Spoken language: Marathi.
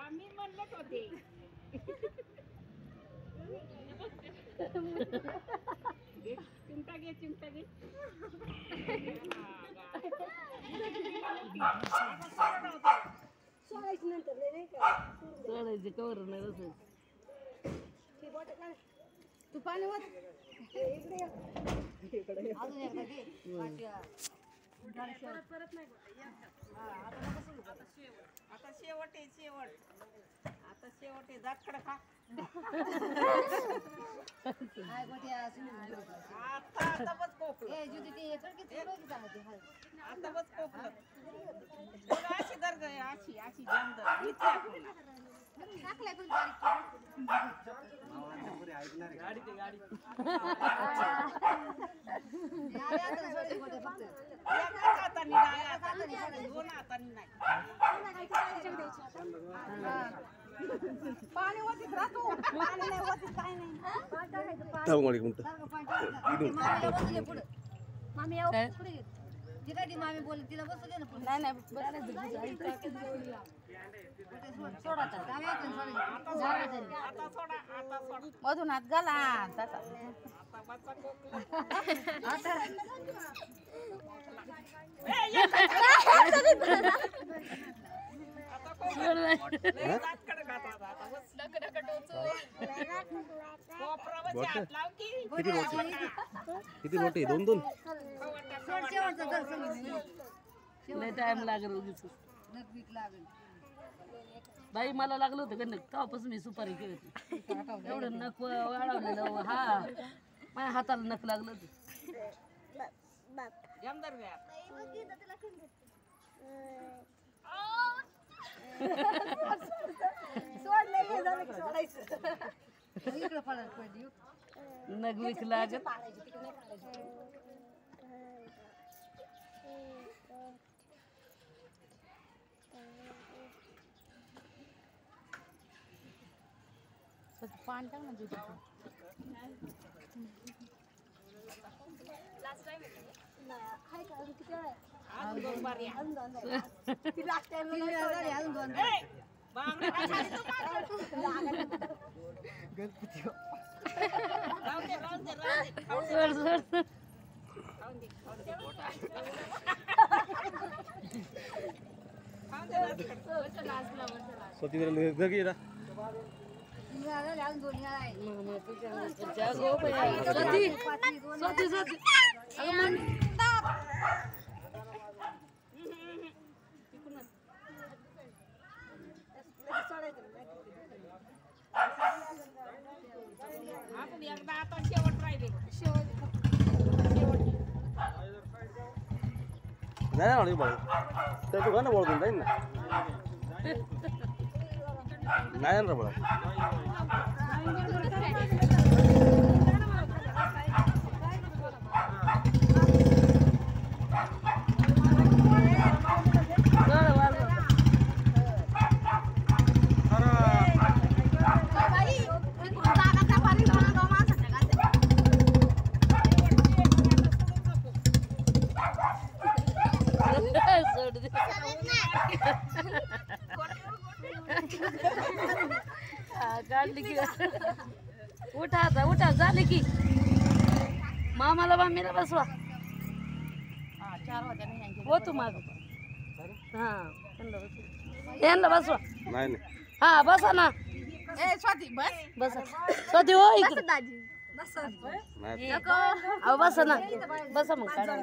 मी म्हणलंच होते चिमटा घे चिमटा घे सोडायचे कवर नाही बसायचं तू पाणी वाच अजून एकदा घे परत नाही आता शेवट आहे शेवट आता शेवट आहे दात खडा खा हाय गोट्या आता आता बस कोकलं ए जुदी ते एकड की थोडं की चालते हाय आता बस कोकलं बघा अशी दर्ग आहे अशी अशी जमद इथे टाकलाय पण गाडी ते गाडी एका हाताने नाही दोन हाताने नाही पाणी वतीत राहतो पाणी नाही वतीत काय नाही मामी येऊ पुढे घे ती काय ती मामी बोलली तिला बसू दे ना पुढे नाही नाही सोडा आता सोडा मधून हात घाला आता बसा कोकलं किती रोटी दोन दोन लय टाइम लागेल उगीच बाई मला लागलं होतं गणक तेव्हापासून मी सुपारी केली होती एवढं नख वाढवलेलं हा माझ्या हाताला नख लागलं होतं जमदार घ्या नग विक लागत पाणी टाक ना दूध एकदा आता शेवट राहिले नाही भाऊ त्याचं गाणं बोलतो जाईल ना नाही ना बघा काढली की उठा आता उठा झाले की मामाला मामीला बसवा हो तू माग हा यांना बसवा नाही हा बसा ना स्वाती बस बसा स्वाती हो इकडे नाही अहो बसा ना बसा मग काढा.